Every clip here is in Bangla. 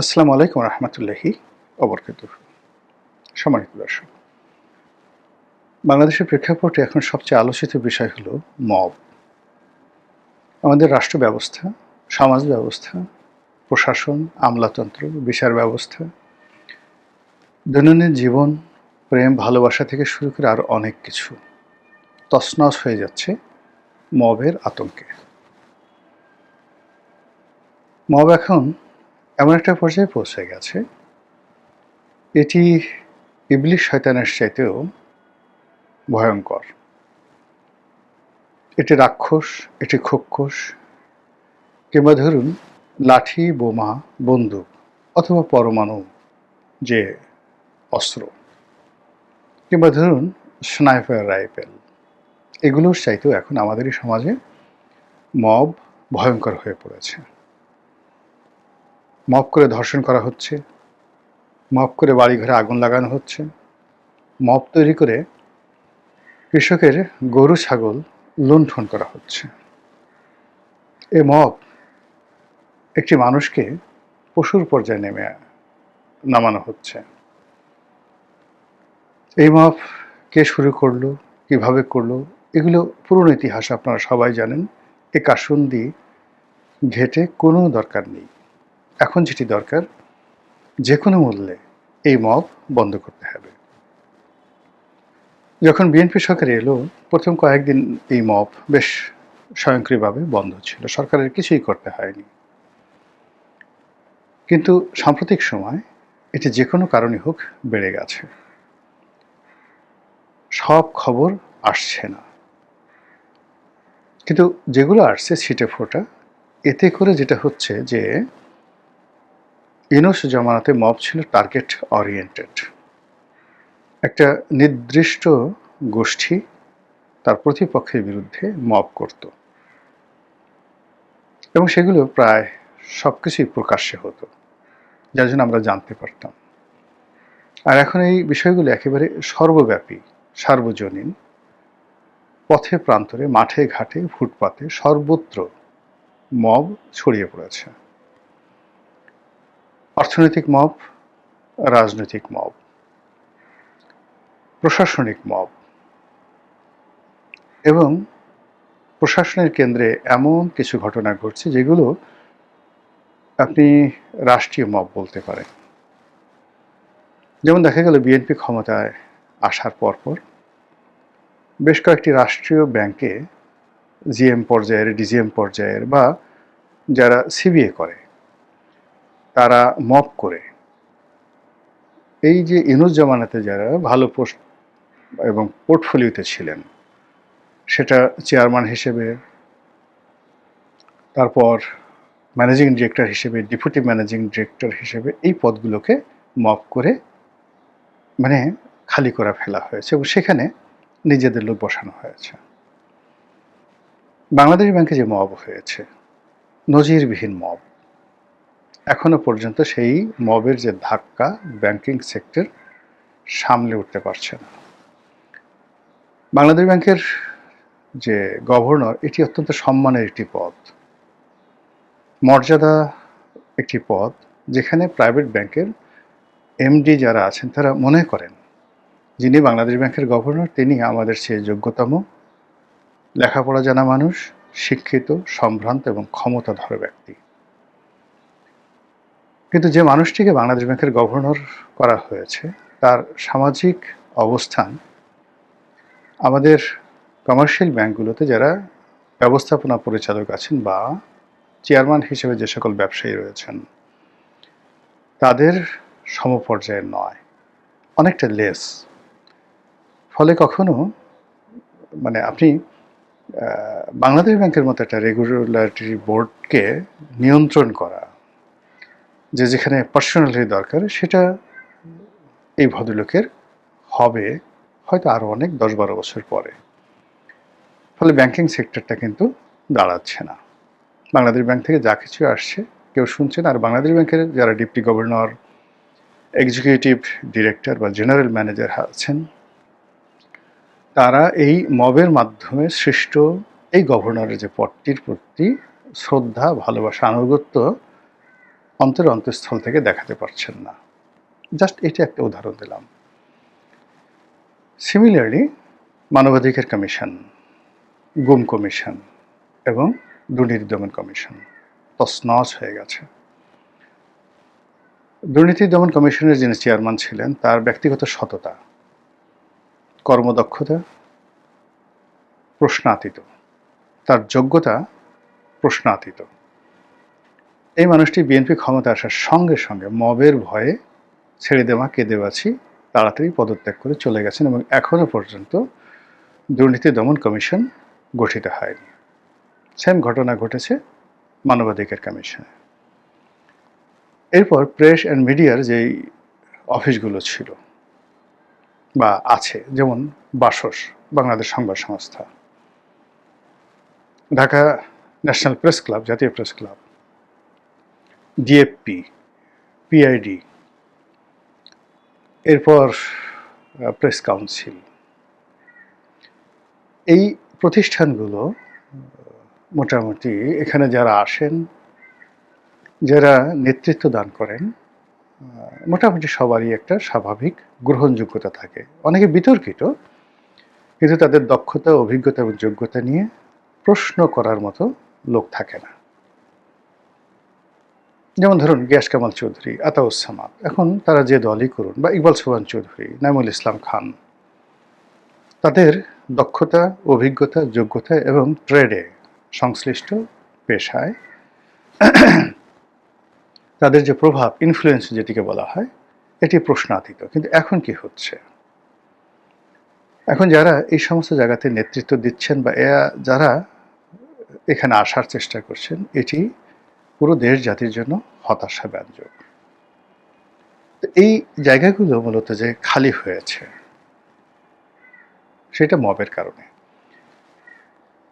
আসসালামু আলাইকুম রহমতুল্লাহি ওবরকাতুহু। সম্মানিত দর্শক, বাংলাদেশের প্রেক্ষাপটে এখন সবচেয়ে আলোচিত বিষয় হলো মব। আমাদের রাষ্ট্র ব্যবস্থা, সমাজ ব্যবস্থা, প্রশাসন, আমলাতন্ত্র, বিচার ব্যবস্থা, দৈনন্দিন জীবন, প্রেম, ভালোবাসা থেকে শুরু করে আরও অনেক কিছু তছনছ হয়ে যাচ্ছে মবের আতঙ্কে। মব এখন এমন একটা পর্যায়ে পৌঁছে গেছে, এটি ইবলিশ শয়তানের চাইতেও ভয়ঙ্কর। এটি রাক্ষস, এটি খোক্ষস, কিংবা ধরুন লাঠি, বোমা, বন্দুক অথবা পরমাণু যে অস্ত্র, কিংবা ধরুন স্নাইপার রাইফেল, এগুলোর চাইতেও এখন আমাদের এই সমাজে মব ভয়ঙ্কর হয়ে পড়েছে। মব করে ধর্ষণ করা হচ্ছে, মব করে বাড়িঘরে আগুন লাগানো হচ্ছে, মব তৈরি করে কৃষকের গরু ছাগল লুণ্ঠন করা হচ্ছে। এ মব একটি মানুষকে পশুর পর্যায়ে নামানো হচ্ছে। এই মব কে শুরু করলো, কিভাবে করলো, এগুলো পুরনো ইতিহাস আপনারা সবাই জানেন। এ কাসুন্দি ঘেঁটে কোনো দরকার নেই। এখন যেটি দরকার, যে কোনো মূল্যে এই মব বন্ধ করতে হবে। যখন বিএনপি সরকার এলো, প্রথম কয়েকদিন এই মব বেশ স্বয়ংক্রিয়ভাবে বন্ধ ছিল, সরকারের কিছুই করতে হয়নি। কিন্তু সাম্প্রতিক সময় এটি যে কোনো কারণে হোক বেড়ে গেছে। সব খবর আসছে না, কিন্তু যেগুলো আসছে ছিটে ফোটা, এতে করে যেটা হচ্ছে যে ইউনূস জামানাতে মব ছিল টার্গেট ওরিয়েন্টেড। একটা নির্দিষ্ট গোষ্ঠী তার প্রতিপক্ষের বিরুদ্ধে মব করত, এবং সেগুলো প্রায় সব কিছুই প্রকাশ্যে হতো, যার জন্য আমরা জানতে পারতাম। আর এখন এই বিষয়গুলো একেবারে সর্বব্যাপী, সার্বজনীন, পথে প্রান্তরে, মাঠে ঘাটে, ফুটপাতে, সর্বত্র মব ছড়িয়ে পড়েছে। অর্থনৈতিক মব, রাজনৈতিক মব, প্রশাসনিক মব, এবং প্রশাসনের কেন্দ্রে এমন কিছু ঘটনা ঘটছে যেগুলো আপনি রাষ্ট্রীয় মব বলতে পারেন। যেমন দেখা গেল বিএনপি ক্ষমতায় আসার পরপর বেশ কয়েকটি রাষ্ট্রীয় ব্যাংকে জিএম পর্যায়ের, ডিজিএম পর্যায়ের বা যারা সিবিএ করে তারা মব করে, এই যে ইউনূস জামানাতে যারা ভালো পোস্ট এবং পোর্টফোলিওতে ছিলেন, সেটা চেয়ারম্যান হিসেবে, তারপর ম্যানেজিং ডিরেক্টর হিসেবে, ডেপুটি ম্যানেজিং ডিরেক্টর হিসেবে, এই পদগুলোকে মব করে মানে খালি করে ফেলা হয়েছে এবং সেখানে নিজেদের লোক বসানো হয়েছে। বাংলাদেশ ব্যাংকে যে মব হয়েছে, নজিরবিহীন মব, এখনো পর্যন্ত সেই মবের যে ধাক্কা ব্যাংকিং সেক্টর সামলে উঠতে পারছে না। বাংলাদেশ ব্যাংকের যে গভর্নর, এটি অত্যন্ত সম্মানের একটি পদ, মর্যাদা একটি পদ, যেখানে প্রাইভেট ব্যাংকের এমডি যারা আছেন তারা মনে করেন যিনি বাংলাদেশ ব্যাংকের গভর্নর তিনি আমাদের চেয়ে যোগ্যতম, লেখাপড়া জানা মানুষ, শিক্ষিত, সম্ভ্রান্ত এবং ক্ষমতাধর ব্যক্তি। কিন্তু যে মানুষটিকে বাংলাদেশ ব্যাংকের গভর্নর করা হয়েছে, তার সামাজিক অবস্থান আমাদের কমার্শিয়াল ব্যাংকগুলোতে যারা ব্যবস্থাপনা পরিচালক আছেন বা চেয়ারম্যান হিসেবে যে সকল ব্যবসায়ী রয়েছেন তাদের সমপর্যায়ের নয়, অনেকটা লেস। ফলে কখনো আপনি বাংলাদেশ ব্যাংকের মতো একটা রেগুলেটরি বোর্ডকে নিয়ন্ত্রণ করা, যে যেখানে পার্সোনালিটি দরকার, সেটা এই ভদ্রলোকের হবে হয়তো আরও অনেক 10-12 বছর পরে। ফলে ব্যাংকিং সেক্টরটা কিন্তু দাঁড়াচ্ছে না। বাংলাদেশ ব্যাংক থেকে যা কিছু আসছে কেউ শুনছে না। আর বাংলাদেশ ব্যাংকের যারা ডেপুটি গভর্নর, এক্সিকিউটিভ ডিরেক্টর বা জেনারেল ম্যানেজার আছেন, তারা এই মবের মাধ্যমে সৃষ্ট এই গভর্নরের যে পদটির প্রতি শ্রদ্ধা, ভালোবাসা, আনুগত্য অন্তঃস্থল থেকে দেখাতে পারছেন না। জাস্ট এটা একটা উদাহরণ দিলাম। সিমিলারলি মানবাধিকার কমিশন, গুম কমিশন এবং দুর্নীতি দমন কমিশন তছনছ হয়ে গেছে। দুর্নীতি দমন কমিশনের যিনি চেয়ারম্যান ছিলেন তার ব্যক্তিগত সততা, কর্মদক্ষতা প্রশ্নাতীত, তার যোগ্যতা প্রশ্নাতীত। এই মানুষটি বিএনপি ক্ষমতা আসার সঙ্গে সঙ্গে মবের ভয়ে ছেড়ে দেওয়া কেঁদেবাছি তাড়াতাড়ি পদত্যাগ করে চলে গেছেন এবং এখনো পর্যন্ত দুর্নীতি দমন কমিশন গঠিত হয়নি। সেম ঘটনা ঘটেছে মানবাধিকার কমিশনে। এরপর প্রেস অ্যান্ড মিডিয়ার যেই অফিসগুলো ছিল বা আছে, যেমন বাসস বাংলাদেশ সংবাদ সংস্থা, ঢাকা ন্যাশনাল প্রেস ক্লাব, জাতীয় প্রেস ক্লাব, ডিএফপি, পিআইডি, এরপর প্রেস কাউন্সিল, এই প্রতিষ্ঠানগুলো মোটামুটি এখানে যারা আসেন, যারা নেতৃত্ব দান করেন, মোটামুটি সবারই একটা স্বাভাবিক গ্রহণযোগ্যতা থাকে। অনেকে বিতর্কিত, কিন্তু তাদের দক্ষতা, অভিজ্ঞতা এবং যোগ্যতা নিয়ে প্রশ্ন করার মতো লোক থাকে না। যেমন ধরুন গিয়াস কামাল চৌধুরী, আতাউস সামাদ, এখন তারা যে দলই করুন, বা ইকবাল সোবহান চৌধুরী, নাইমুল ইসলাম খান, তাদের দক্ষতা, অভিজ্ঞতা, যোগ্যতা এবং ট্রেডে সংশ্লিষ্ট পেশায় তাদের যে প্রভাব, ইনফ্লুয়েন্স যেটিকে বলা হয়, এটি প্রশ্নাতীত। কিন্তু এখন কি হচ্ছে? এখন যারা এই সমস্ত জায়গাতে নেতৃত্ব দিচ্ছেন বা যারা এখানে আসার চেষ্টা করছেন, এটি পুরো দেশ জাতির জন্য হতাশা ব্যঞ্জক। এই জায়গাগুলো মূলত যে খালি হয়েছে সেটা মবের কারণে।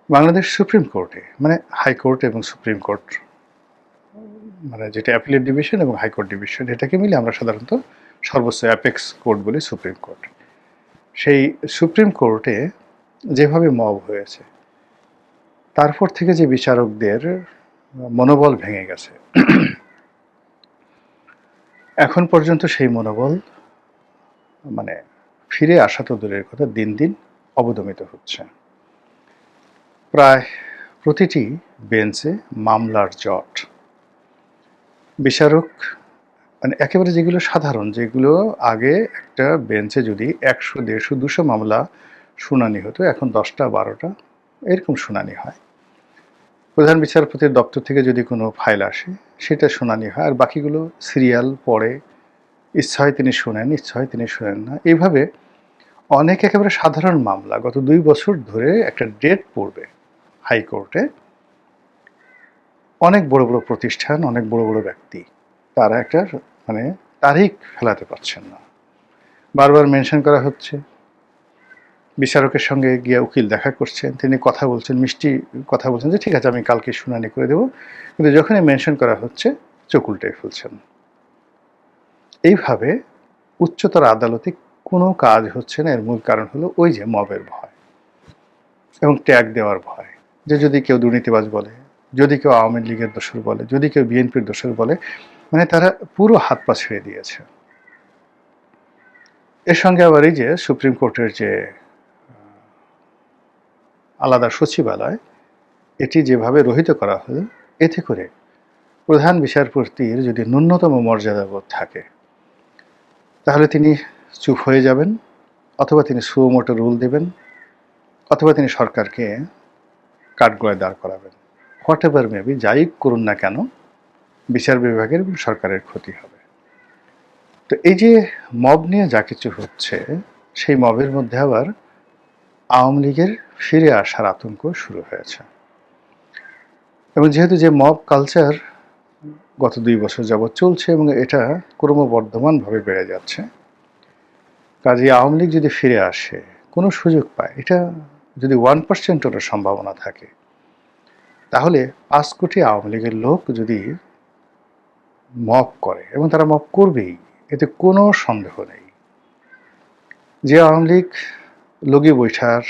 বাংলাদেশ সুপ্রিম কোর্টে, মানে হাইকোর্ট এবং সুপ্রিম কোর্ট, মানে যেটা অ্যাপিলেট ডিভিশন এবং হাইকোর্ট ডিভিশন, এটাকে মিলে আমরা সাধারণত সর্বোচ্চ অ্যাপেক্স কোর্ট বলি সুপ্রিম কোর্ট। সেই সুপ্রিম কোর্টে যেভাবে মব হয়েছে, তারপর থেকে যে বিচারকদের মনোবল ভেঙে গেছে, এখন পর্যন্ত সেই মনোবল মানে ফিরে আসা তো দূরের কথা, দিন দিন অবদমিত হচ্ছে। প্রায় প্রতিটি বেঞ্চে মামলার জট। বিচারক মানে একেবারে যেগুলো সাধারণ, যেগুলো আগে একটা বেঞ্চে যদি 100, 150, 200 মামলা শুনানি হতো, এখন 10টা 12টা এরকম শুনানি হয়। প্রধান বিচারপতির দপ্তর থেকে যদি কোনো ফাইল আসে, সেটা শুনানি হয়, আর বাকিগুলো সিরিয়াল পড়ে, ইচ্ছা হয় তিনি শুনেন, ইচ্ছা হয় তিনি শুনেন না। এইভাবে অনেক একেবারে সাধারণ মামলা গত 2 বছর ধরে একটা ডেট পড়বে হাইকোর্টে। অনেক বড় বড় প্রতিষ্ঠান, অনেক বড় বড় ব্যক্তি, তারা একটা মানে তারিখ ফেলাতে পারছেন না। বারবার মেনশন করা হচ্ছে, বিচারকের সঙ্গে গিয়ে উকিল দেখা করছেন, তিনি কথা বলছেন, মিষ্টি কথা বলছেন যে ঠিক আছে আমি কালকে শুনানি করে দেব, কিন্তু যখনই মেনশন করা হচ্ছে চোখ উল্টে ফেলছেন। এইভাবে উচ্চতর আদালতে কোনো কাজ হচ্ছে না। এর মূল কারণ হলো ওই যে মবের ভয় এবং ট্যাগ দেওয়ার ভয়, যে যদি কেউ দুর্নীতিবাজ বলে, যদি কেউ আওয়ামী লীগের দোসর বলে, যদি কেউ বিএনপির দোসর বলে, মানে তারা পুরো হাত পা ছেড়ে দিয়েছে। এর সঙ্গে আবার এই যে সুপ্রিম কোর্টের যে আলাদা সচিবালয়, এটি যেভাবে রহিত করা হলো, এতে করে প্রধান বিচারপতির যদি ন্যূনতম মর্যাদাবোধ থাকে, তাহলে তিনি চুপ হয়ে যাবেন, অথবা তিনি সুও মোটো রুল দেবেন, অথবা তিনি সরকারকে কাঠগড়ায় দাঁড় করাবেন। হোয়াট এভার মেবি, যাই করুন না কেন, বিচার বিভাগের এবং সরকারের ক্ষতি হবে। তো এই যে মব নিয়ে যা কিছু হচ্ছে, সেই মবের মধ্যে আবার আওয়ামী লীগের ফিরে আসার আতঙ্ক শুরু হয়েছে। এবং যেহেতু যে মব কালচার গত 2 বছর যাবৎ চলছে এবং এটা ক্রমবর্ধমানভাবে বেড়ে যাচ্ছে, কাজেই আওয়ামী লীগ যদি ফিরে আসে, কোনো সুযোগ পায়, এটা যদি 1%-এরও সম্ভাবনা থাকে, তাহলে 5 কোটি আওয়ামী লীগের লোক যদি মব করে, এবং তারা মব করবেই, এতে কোনো সন্দেহ নেই। যে আওয়ামী লীগ লগি বৈঠার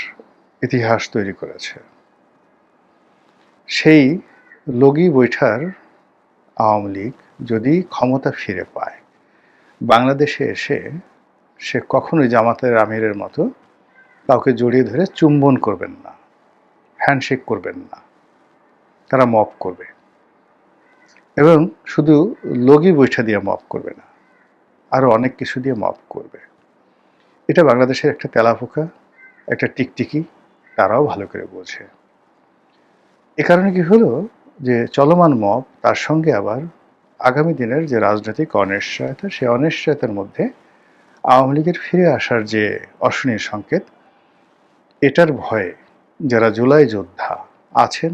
ইতিহাস তৈরি করেছে, সেই লগি বৈঠার আওয়ামী লীগ যদি ক্ষমতা ফিরে পায়, বাংলাদেশে এসে সে কখনোই জামাতের আমিরের মতো কাউকে জড়িয়ে ধরে চুম্বন করবেন না, হ্যান্ডশেক করবেন না। তারা মব করবে, এবং শুধু লগি বৈঠা দিয়ে মব করবে না, আরও অনেক কিছু দিয়ে মব করবে। এটা বাংলাদেশের একটা তেলাপোকা, একটা টিকটিকি, তারাও ভালো করে বোঝে। এ কারণে কি হলো যে চলমান মব, তার সঙ্গে আবার আগামী দিনের যে রাজনৈতিক অনিশ্চয়তা, সেই অনিশ্চয়তার মধ্যে আওয়ামী লীগের ফিরে আসার যে অশনির সংকেত, এটার ভয়ে যারা জুলাই যোদ্ধা আছেন,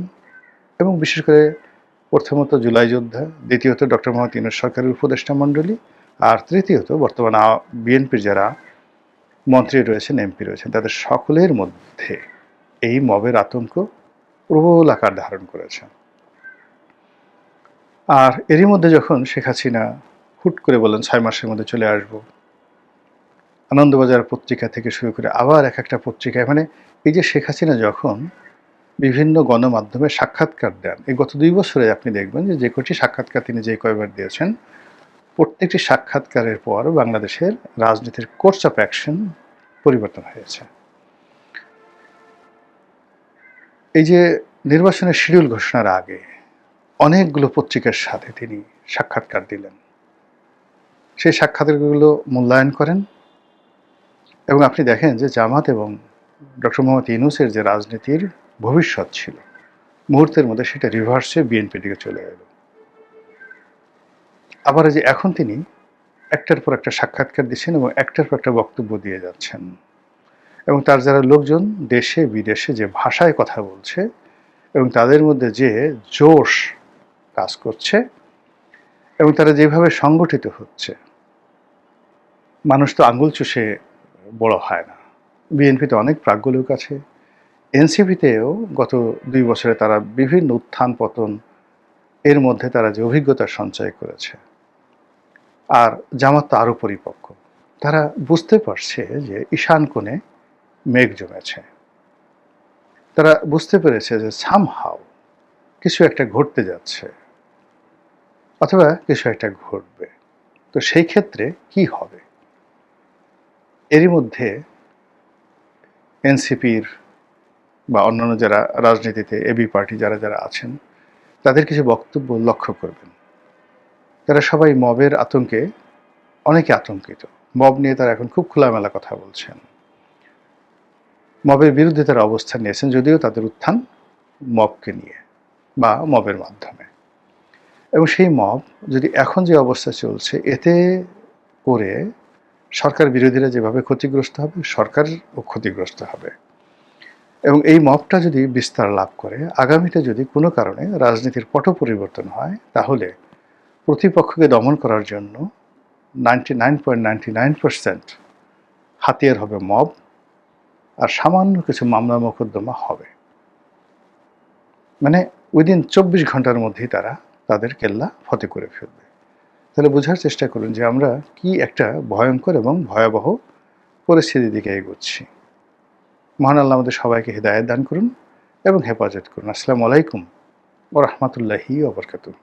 এবং বিশেষ করে প্রথমত জুলাই যোদ্ধা, দ্বিতীয়ত ডক্টর মোহাম্মদ ইউনূস সরকারের উপদেষ্টা মণ্ডলী, আর তৃতীয়ত বর্তমানে বিএনপির যারা মন্ত্রী রয়েছেন, এমপি রয়েছেন, তাদের সকলের মধ্যে এই মবের আতঙ্ক প্রবল আকার ধারণ করেছে। আর এরই মধ্যে যখন শেখ হাসিনা হুট করে বলেন 6 মাসের মধ্যে চলে আসব, আনন্দবাজার পত্রিকা থেকে শুরু করে আবার এক একটা পত্রিকায়, মানে এই যে শেখ হাসিনা যখন বিভিন্ন গণমাধ্যমে সাক্ষাৎকার দেন, এই গত 2 বছরে আপনি দেখবেন যে কটি সাক্ষাৎকার তিনি যে কয়বার দিয়েছেন, প্রত্যেকটি সাক্ষাৎকারের পর বাংলাদেশের রাজনীতির কোর্স অফ অ্যাকশন পরিবর্তন হয়েছে। এই যে নির্বাচনের শিডিউল ঘোষণার আগে অনেকগুলো পত্রিকার সাথে তিনি সাক্ষাৎকার দিলেন, সেই সাক্ষাৎকারগুলো মূল্যায়ন করেন, এবং আপনি দেখেন যে জামাত এবং ডক্টর মোহাম্মদ ইউনূসের যে রাজনীতির ভবিষ্যৎ ছিল, মুহূর্তের মধ্যে সেটা রিভার্সে বিএনপির দিকে চলে গেল। আবার যে এখন তিনি একটার পর একটা সাক্ষাৎকার দিচ্ছেন এবং একটার পর একটা বক্তব্য দিয়ে যাচ্ছেন, এবং তার যারা লোকজন দেশে বিদেশে যে ভাষায় কথা বলছে এবং তাদের মধ্যে যে জোশ কাজ করছে এবং তারা যেভাবে সংগঠিত হচ্ছে, মানুষ তো আঙ্গুল চুষে বড় হয় না। বিএনপিতে অনেক প্রাজ্ঞ লোক আছে, এনসিপিতেও গত 2 বছরে তারা বিভিন্ন উত্থান পতন, এর মধ্যে তারা যে অভিজ্ঞতা সঞ্চয় করেছে। আর জামাত তো আরও পরিপক্ক, তারা বুঝতে পারছে যে ঈশান কোণে মেঘ জমেছে, তারা বুঝতে পেরেছে যে সামহাও কিছু একটা ঘটতে যাচ্ছে, অথবা কিছু একটা ঘটবে। তো সেই ক্ষেত্রে কি হবে? এরই মধ্যে এনসিপির বা অন্যান্য যারা রাজনীতিতে এবি পার্টি যারা যারা আছেন, তাদের কিছু বক্তব্য লক্ষ্য করবেন। তারা সবাই মবের আতঙ্কে অনেকে আতঙ্কিত। মব নিয়ে তারা এখন খুব খোলামেলা কথা বলছেন, মবের বিরুদ্ধে তারা অবস্থান নিয়েছেন, যদিও তাদের উত্থান মবকে নিয়ে বা মবের মাধ্যমে। এবং সেই মব যদি এখন যে অবস্থা চলছে, এতে করে সরকার বিরোধীরা যেভাবে ক্ষতিগ্রস্ত হবে, সরকারও ক্ষতিগ্রস্ত হবে। এবং এই মবটা যদি বিস্তার লাভ করে, আগামীতে যদি কোনো কারণে রাজনীতির পট পরিবর্তন হয়, তাহলে প্রতিপক্ষকে দমন করার জন্য 99.99% হাতিয়ার হবে মব, আর সামান্য কিছু মামলা মোকদ্দমা হবে। মানে উইদিন 24 ঘন্টার মধ্যেই তারা তাদের কেল্লা ফতে করে ফেলবে। তাহলে বোঝার চেষ্টা করুন যে আমরা কি একটা ভয়ঙ্কর এবং ভয়াবহ পরিস্থিতির দিকে এগোচ্ছি। মহান আল্লাহ আমাদের সবাইকে হিদায়াত দান করুন এবং হেফাজত করুন। আসসালামু আলাইকুম ওয়া রাহমাতুল্লাহি ওয়া বারাকাতুহু।